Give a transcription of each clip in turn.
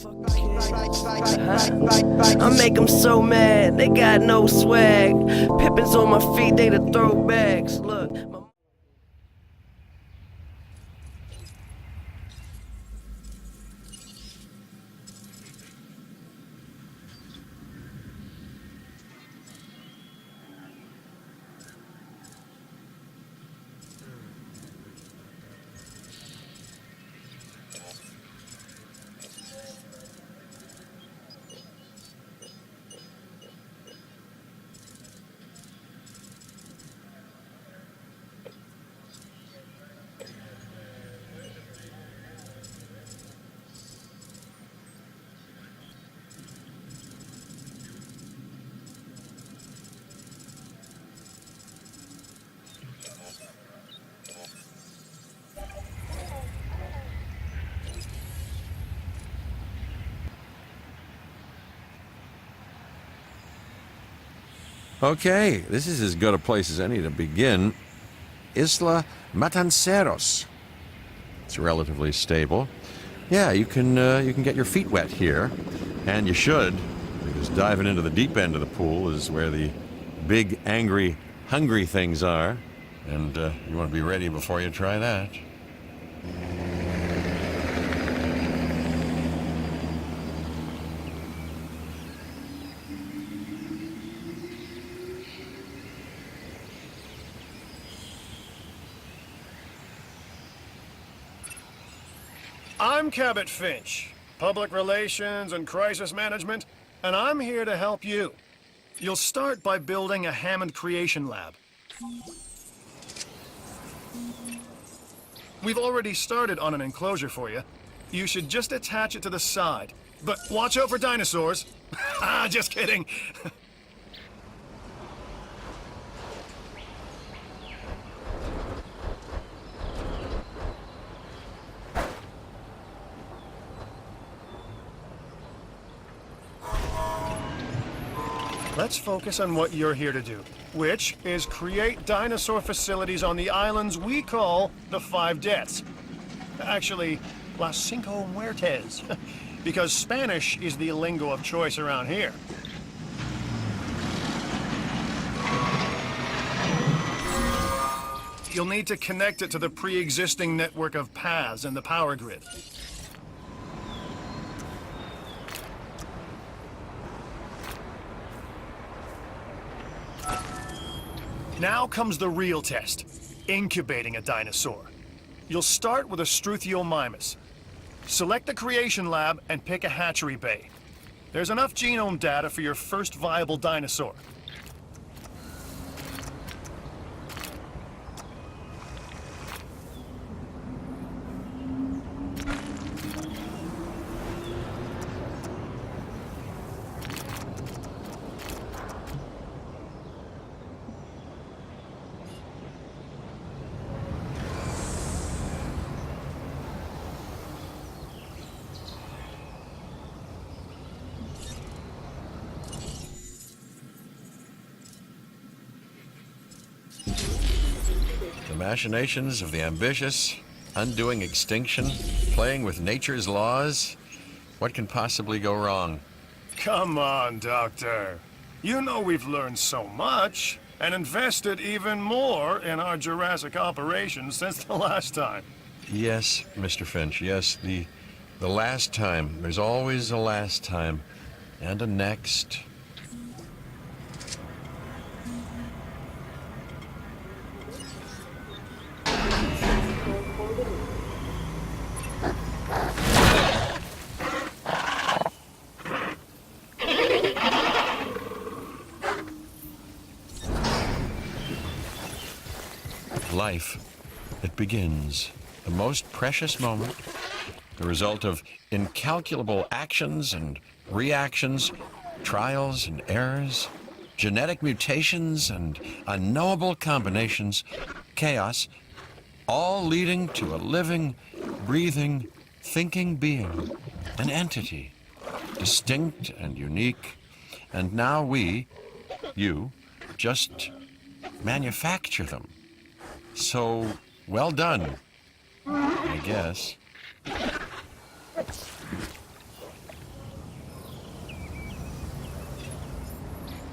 I make them so mad, they got no swag. Pippins on my feet, they the throwbacks. Look. Okay, this is as good a place as any to begin. Isla Matanceros. It's relatively stable. Yeah, you can get your feet wet here, and you should, because diving into the deep end of the pool is where the big, angry, hungry things are, and you want to be ready before you try that. I'm Cabot Finch, Public Relations and Crisis Management, and I'm here to help you. You'll start by building a Hammond Creation Lab. We've already started on an enclosure for you. You should just attach it to the side. But watch out for dinosaurs. Ah, just kidding. Let's focus on what you're here to do, which is create dinosaur facilities on the islands we call the Five Deaths. Actually, Las Cinco Muertes, because Spanish is the lingo of choice around here. You'll need to connect it to the pre-existing network of paths in the power grid. Now comes the real test, incubating a dinosaur. You'll start with a Struthiomimus. Select the creation lab and pick a hatchery bay. There's enough genome data for your first viable dinosaur. The machinations of the ambitious, undoing extinction, playing with nature's laws. What can possibly go wrong? Come on, Doctor. You know we've learned so much, and invested even more in our Jurassic operations since the last time. Yes, Mr. Finch, yes, the last time. There's always a last time, and a next. Life, it begins. The most precious moment, the result of incalculable actions and reactions, trials and errors, genetic mutations and unknowable combinations, chaos, all leading to a living, breathing, thinking being, an entity, distinct and unique. And now we, you, just manufacture them. So, well done, I guess.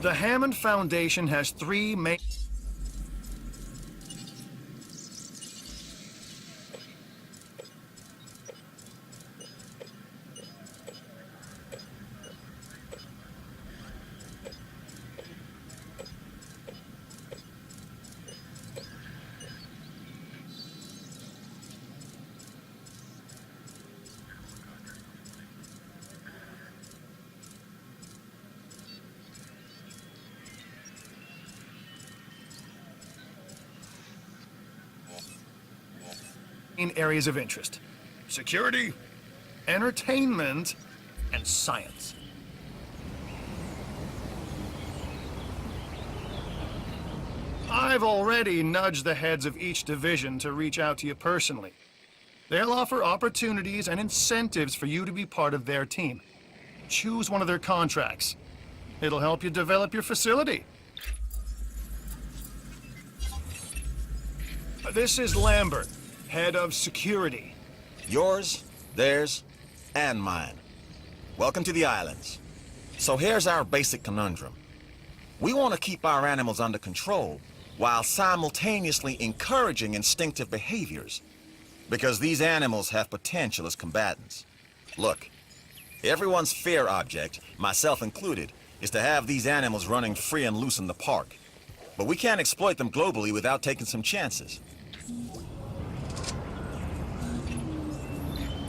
The Hammond Foundation has three main... areas of interest: security, entertainment, and science. I've already nudged the heads of each division to reach out to you personally. They'll offer opportunities and incentives for you to be part of their team. Choose one of their contracts. It'll help you develop your facility. This is Lambert, head of security. Yours, theirs, and mine. Welcome to the islands. So here's our basic conundrum. We want to keep our animals under control while simultaneously encouraging instinctive behaviors, because these animals have potential as combatants. Look, everyone's fear object, myself included, is to have these animals running free and loose in the park. But we can't exploit them globally without taking some chances.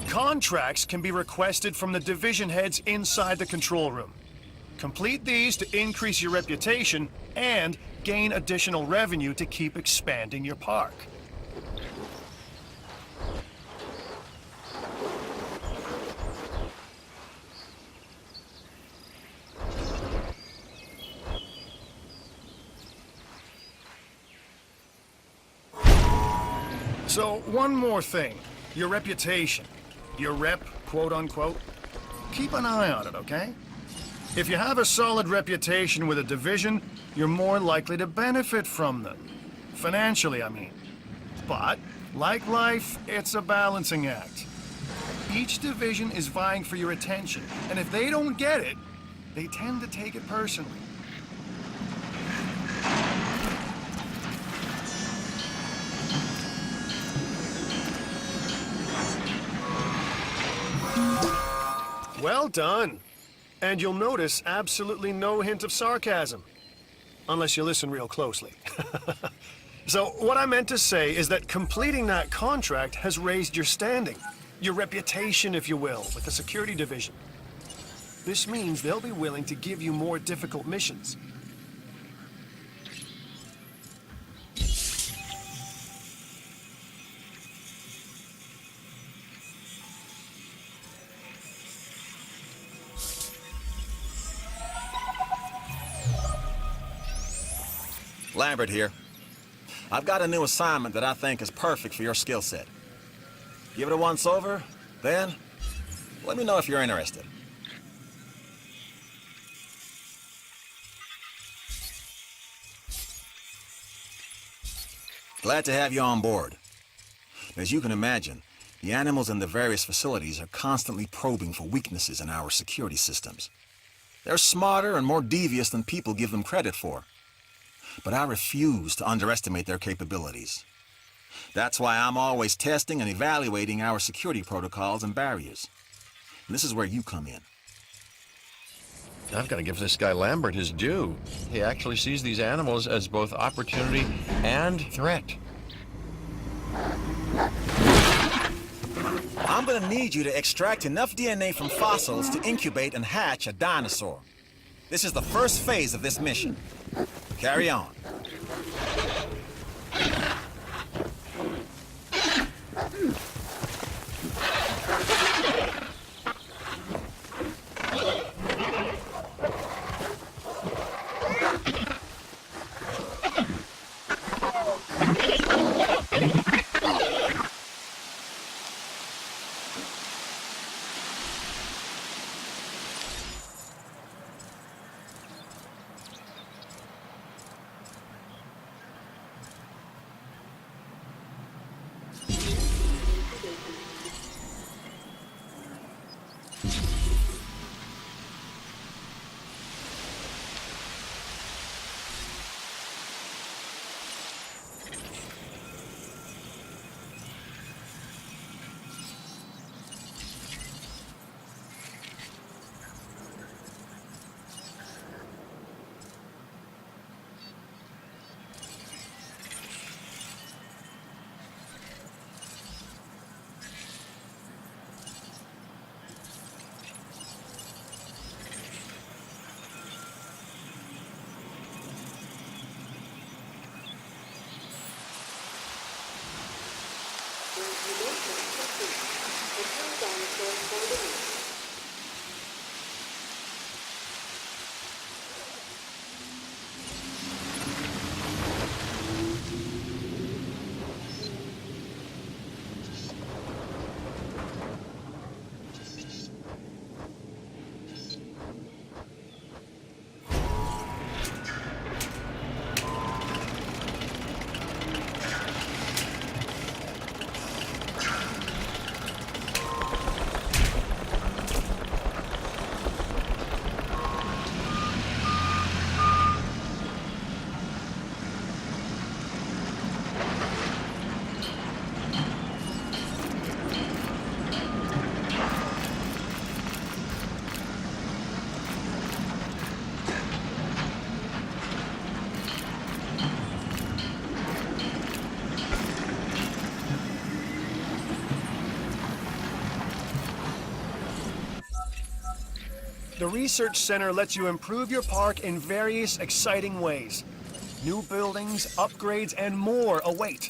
Contracts can be requested from the division heads inside the control room. Complete these to increase your reputation and gain additional revenue to keep expanding your park. So, one more thing. Your reputation. Your rep, quote unquote. Keep an eye on it, okay? If you have a solid reputation with a division, you're more likely to benefit from them. Financially, I mean. But, like life, it's a balancing act. Each division is vying for your attention, and if they don't get it, they tend to take it personally. Well done. And you'll notice absolutely no hint of sarcasm. Unless you listen real closely. So, what I meant to say is that completing that contract has raised your standing. Your reputation, if you will, with the security division. This means they'll be willing to give you more difficult missions. Lambert here. I've got a new assignment that I think is perfect for your skill set. Give it a once-over, then let me know if you're interested. Glad to have you on board. As you can imagine, the animals in the various facilities are constantly probing for weaknesses in our security systems. They're smarter and more devious than people give them credit for. But I refuse to underestimate their capabilities. That's why I'm always testing and evaluating our security protocols and barriers. And this is where you come in. I've got to give this guy Lambert his due. He actually sees these animals as both opportunity and threat. I'm gonna need you to extract enough DNA from fossils to incubate and hatch a dinosaur. This is the first phase of this mission. Carry on. The Research Center lets you improve your park in various exciting ways. New buildings, upgrades, and more await.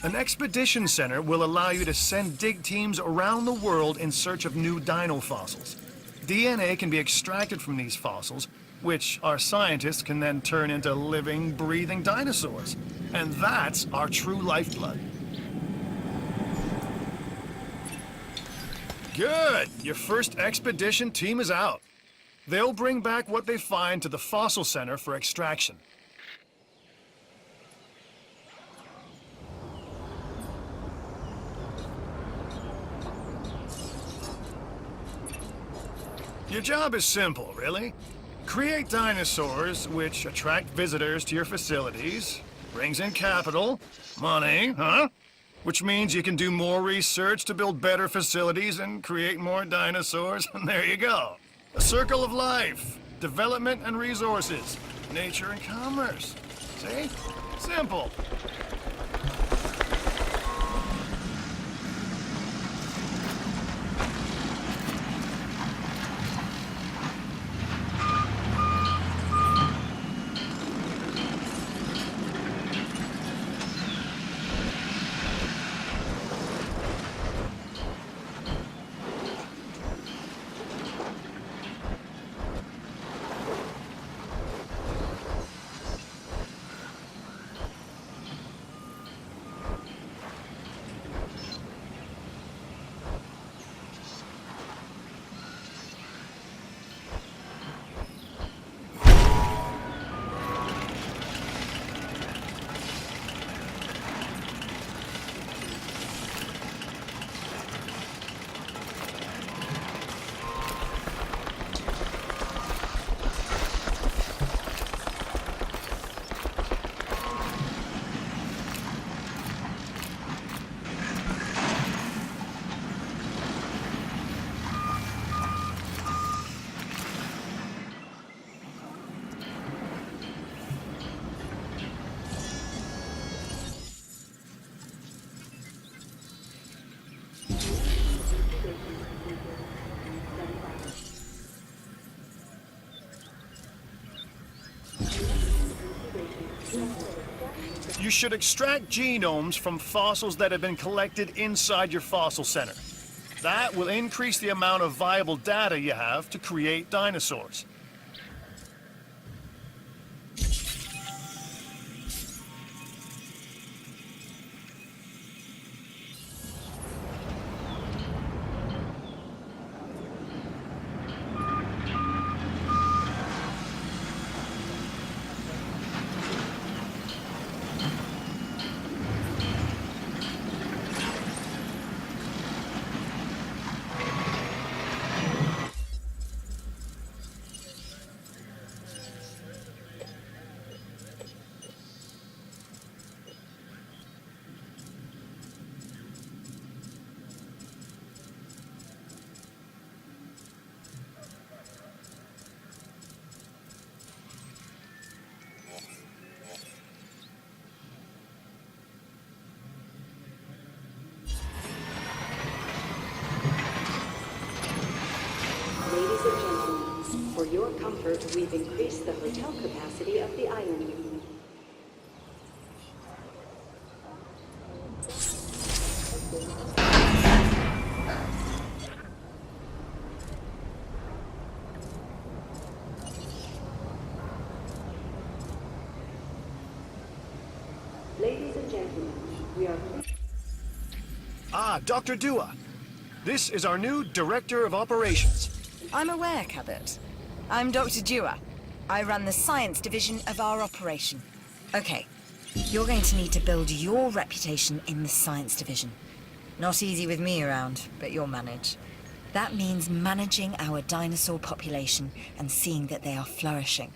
An expedition center will allow you to send dig teams around the world in search of new dino fossils. DNA can be extracted from these fossils, which our scientists can then turn into living, breathing dinosaurs. And that's our true lifeblood. Good! Your first expedition team is out. They'll bring back what they find to the fossil center for extraction. Your job is simple, really. Create dinosaurs which attract visitors to your facilities, brings in capital, money, huh? Which means you can do more research to build better facilities and create more dinosaurs, and there you go. A circle of life, development and resources, nature and commerce. See? Simple. You should extract genomes from fossils that have been collected inside your fossil center. That will increase the amount of viable data you have to create dinosaurs. Ladies and gentlemen, for your comfort, we've increased the hotel capacity of the island. Ladies and gentlemen, we are... Ah, Dr. Dua. This is our new Director of Operations. I'm aware, Cabot. I'm Dr. Dua. I run the science division of our operation. Okay, you're going to need to build your reputation in the science division. Not easy with me around, but you'll manage. That means managing our dinosaur population and seeing that they are flourishing.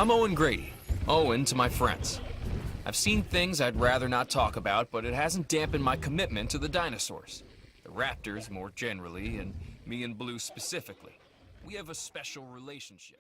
I'm Owen Grady. Owen to my friends. I've seen things I'd rather not talk about, but it hasn't dampened my commitment to the dinosaurs. The raptors more generally, and me and Blue specifically. We have a special relationship.